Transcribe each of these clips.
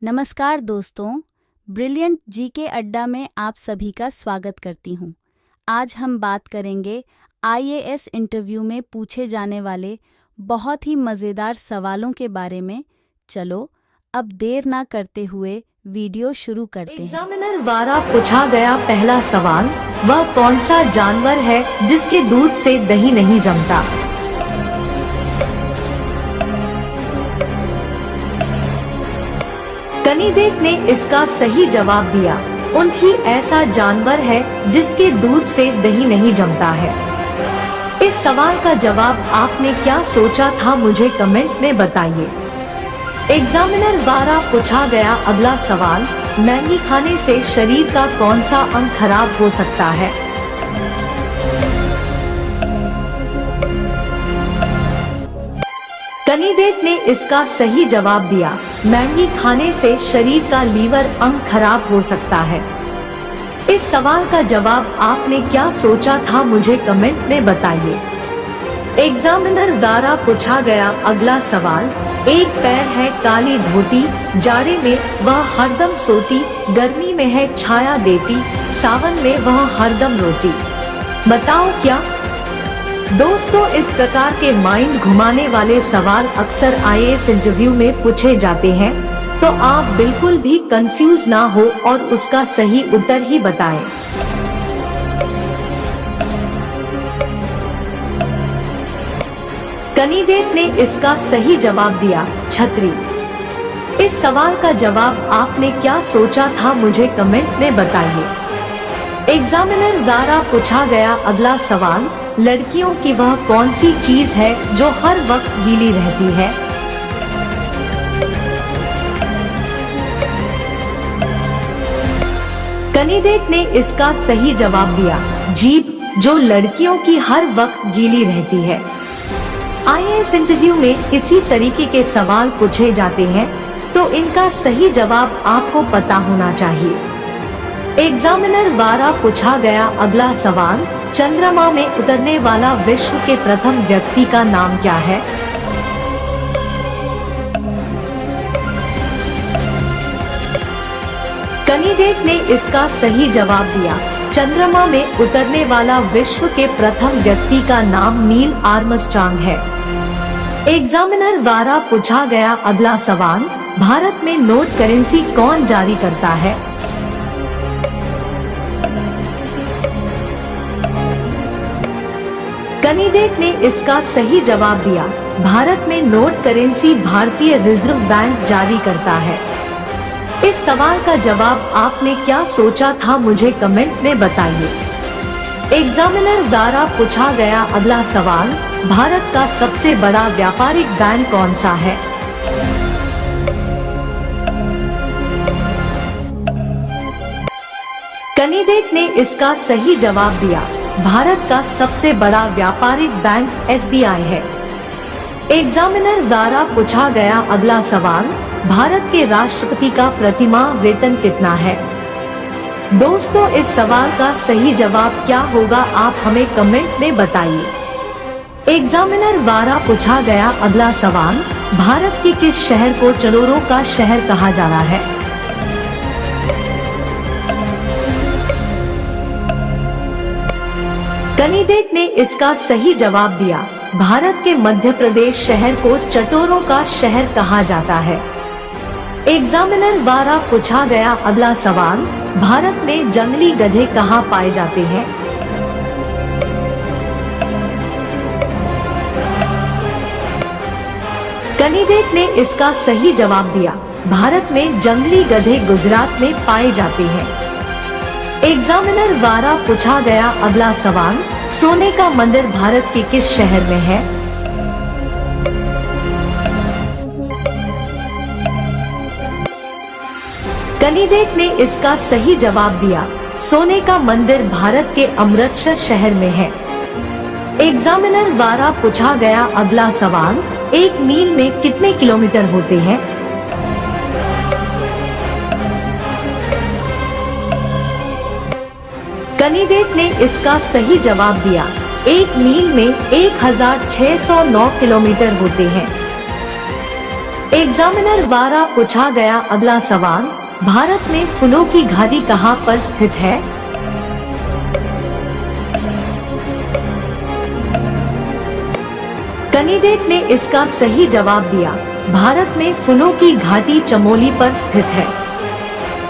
नमस्कार दोस्तों, brilliant GK अड्डा में आप सभी का स्वागत करती हूँ। आज हम बात करेंगे आईएएस इंटरव्यू में पूछे जाने वाले बहुत ही मज़ेदार सवालों के बारे में। चलो अब देर ना करते हुए वीडियो शुरू करते हैं। एग्जामिनर द्वारा पूछा गया पहला सवाल, वह कौन सा जानवर है जिसके दूध से दही नहीं जमता? कनिदेव ने इसका सही जवाब दिया, ऊँट ऐसा जानवर है जिसके दूध से दही नहीं जमता है। इस सवाल का जवाब आपने क्या सोचा था, मुझे कमेंट में बताइए। एग्जामिनर द्वारा पूछा गया अगला सवाल, मैगी खाने से शरीर का कौन सा अंग खराब हो सकता है? कनिदेव ने इसका सही जवाब दिया, मैगी खाने से शरीर का लीवर अंग खराब हो सकता है। इस सवाल का जवाब आपने क्या सोचा था, मुझे कमेंट में बताइए। एग्जामिनर द्वारा पूछा गया अगला सवाल, एक पैर है काली धोती, जाड़े में वह हरदम सोती, गर्मी में है छाया देती, सावन में वह हरदम रोती। बताओ क्या? दोस्तों, इस प्रकार के माइंड घुमाने वाले सवाल अक्सर आईएएस इंटरव्यू में पूछे जाते हैं, तो आप बिल्कुल भी कंफ्यूज ना हो और उसका सही उत्तर ही बताएं। कनिदेव ने इसका सही जवाब दिया, छतरी। इस सवाल का जवाब आपने क्या सोचा था, मुझे कमेंट में बताइए। एग्जामिनर द्वारा पूछा गया अगला सवाल, लड़कियों की वह कौन सी चीज है जो हर वक्त गीली रहती है? कनिदेव ने इसका सही जवाब दिया, जीभ, जो लड़कियों की हर वक्त गीली रहती है। आईएएस इंटरव्यू में इसी तरीके के सवाल पूछे जाते हैं, तो इनका सही जवाब आपको पता होना चाहिए। एग्जामिनर द्वारा पूछा गया अगला सवाल, चंद्रमा में उतरने वाला विश्व के प्रथम व्यक्ति का नाम क्या है? कनिदेव ने इसका सही जवाब दिया, चंद्रमा में उतरने वाला विश्व के प्रथम व्यक्ति का नाम नील आर्मस्ट्रांग है। एग्जामिनर द्वारा पूछा गया अगला सवाल, भारत में नोट करेंसी कौन जारी करता है? कनिदेव ने इसका सही जवाब दिया, भारत में नोट करेंसी भारतीय रिजर्व बैंक जारी करता है। इस सवाल का जवाब आपने क्या सोचा था, मुझे कमेंट में बताइए। एग्जामिनर द्वारा पूछा गया अगला सवाल, भारत का सबसे बड़ा व्यापारिक बैंक कौन सा है? कनिदेव ने इसका सही जवाब दिया, भारत का सबसे बड़ा व्यापारिक बैंक एसबीआई है। एग्जामिनर द्वारा पूछा गया अगला सवाल, भारत के राष्ट्रपति का प्रतिमाह वेतन कितना है? दोस्तों, इस सवाल का सही जवाब क्या होगा, आप हमें कमेंट में बताइए। एग्जामिनर द्वारा पूछा गया अगला सवाल, भारत के किस शहर को चलोरों का शहर कहा जा रहा है? कनिदेव ने इसका सही जवाब दिया, भारत के मध्य प्रदेश शहर को चटोरों का शहर कहा जाता है। एग्जामिनर द्वारा पूछा गया अगला सवाल, भारत में जंगली गधे कहाँ पाए जाते हैं? कनिदेव ने इसका सही जवाब दिया, भारत में जंगली गधे गुजरात में पाए जाते हैं। एग्जामिनर द्वारा पूछा गया अगला सवाल, सोने का मंदिर भारत के किस शहर में है? कनिदेव ने इसका सही जवाब दिया, सोने का मंदिर भारत के अमृतसर शहर में है। एग्जामिनर द्वारा पूछा गया अगला सवाल, एक मील में कितने किलोमीटर होते हैं? कनिदेव ने इसका सही जवाब दिया, एक मील में 1609 किलोमीटर होते हैं। एग्जामिनर द्वारा पूछा गया अगला सवाल, भारत में फूलों की घाटी कहाँ पर स्थित है? कैंडिडेट ने इसका सही जवाब दिया, भारत में फूलों की घाटी चमोली पर स्थित है।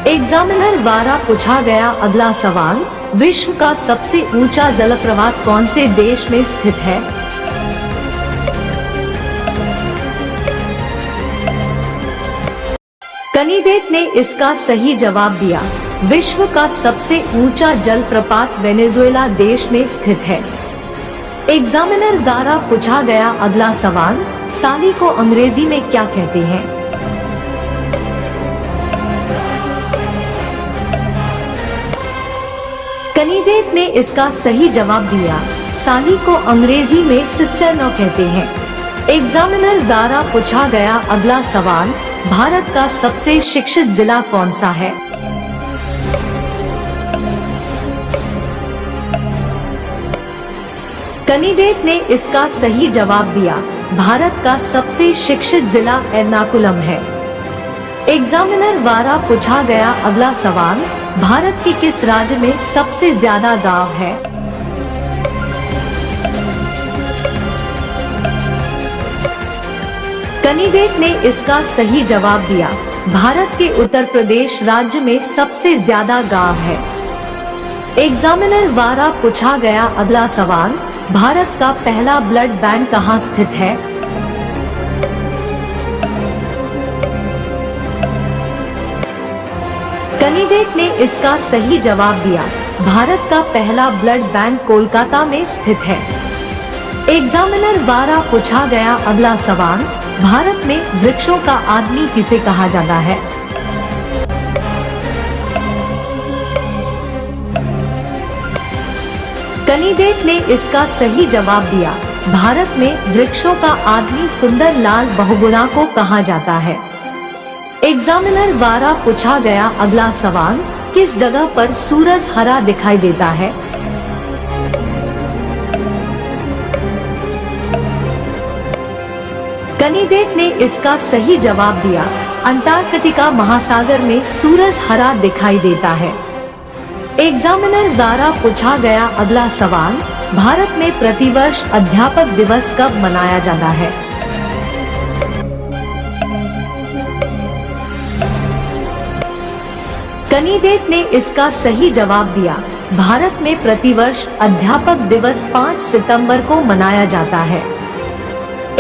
एग्जामिनर द्वारा पूछा गया अगला सवाल, विश्व का सबसे ऊंचा जलप्रपात कौन से देश में स्थित है? कैंडिडेट ने इसका सही जवाब दिया, विश्व का सबसे ऊंचा जलप्रपात वेनेजुएला देश में स्थित है। एग्जामिनर द्वारा पूछा गया अगला सवाल, साली को अंग्रेजी में क्या कहते हैं? कैंडिडेट ने इसका सही जवाब दिया, साली को अंग्रेजी में सिस्टर इन लॉ कहते हैं। एग्जामिनर द्वारा पूछा गया अगला सवाल, भारत का सबसे शिक्षित जिला कौन सा है? कैंडिडेट ने इसका सही जवाब दिया, भारत का सबसे शिक्षित जिला एर्नाकुलम है। एग्जामिनर द्वारा पूछा गया अगला सवाल, भारत के किस राज्य में सबसे ज्यादा गांव है? कैंडिडेट ने इसका सही जवाब दिया, भारत के उत्तर प्रदेश राज्य में सबसे ज्यादा गांव है। एग्जामिनर द्वारा पूछा गया अगला सवाल, भारत का पहला ब्लड बैंक कहाँ स्थित है? कैंडिडेट ने इसका सही जवाब दिया, भारत का पहला ब्लड बैंक कोलकाता में स्थित है। एग्जामिनर द्वारा पूछा गया अगला सवाल, भारत में वृक्षों का आदमी किसे कहा जाता है? कैंडिडेट ने इसका सही जवाब दिया, भारत में वृक्षों का आदमी सुंदर लाल बहुगुणा को कहा जाता है। एग्जामिनर द्वारा पूछा गया अगला सवाल, किस जगह पर सूरज हरा दिखाई देता है? कैंडिडेट ने इसका सही जवाब दिया, अंटार्कटिका महासागर में सूरज हरा दिखाई देता है। एग्जामिनर द्वारा पूछा गया अगला सवाल, भारत में प्रतिवर्ष अध्यापक दिवस कब मनाया जाता है? कैंडिडेट ने इसका सही जवाब दिया, भारत में प्रतिवर्ष अध्यापक दिवस 5 सितंबर को मनाया जाता है।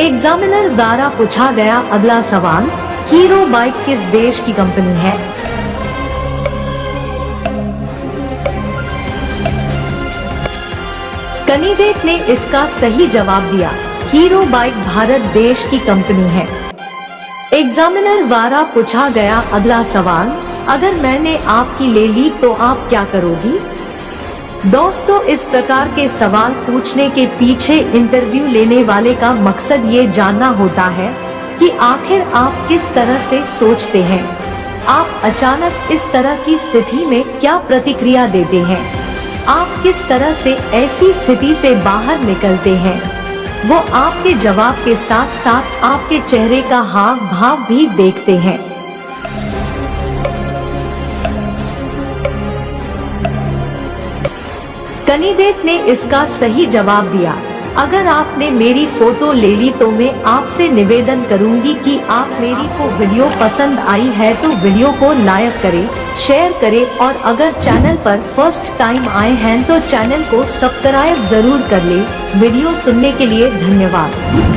एग्जामिनर द्वारा पूछा गया अगला सवाल, हीरो बाइक किस देश की कंपनी है? कैंडिडेट ने इसका सही जवाब दिया, हीरो बाइक भारत देश की कंपनी है। एग्जामिनर द्वारा पूछा गया अगला सवाल, अगर मैंने आपकी ले ली तो आप क्या करोगी? दोस्तों, इस प्रकार के सवाल पूछने के पीछे इंटरव्यू लेने वाले का मकसद ये जानना होता है कि आखिर आप किस तरह से सोचते हैं। आप अचानक इस तरह की स्थिति में क्या प्रतिक्रिया देते हैं? आप किस तरह से ऐसी स्थिति से बाहर निकलते हैं? वो आपके जवाब के साथ साथ आपके चेहरे का हाव भाव भी देखते हैं। कैंडिडेट ने इसका सही जवाब दिया, अगर आपने मेरी फोटो ले ली तो मैं आपसे निवेदन करूंगी कि आप मेरी को वीडियो पसंद आई है तो वीडियो को लाइक करें, शेयर करें और अगर चैनल पर फर्स्ट टाइम आए हैं तो चैनल को सब्सक्राइब जरूर कर लें। वीडियो सुनने के लिए धन्यवाद।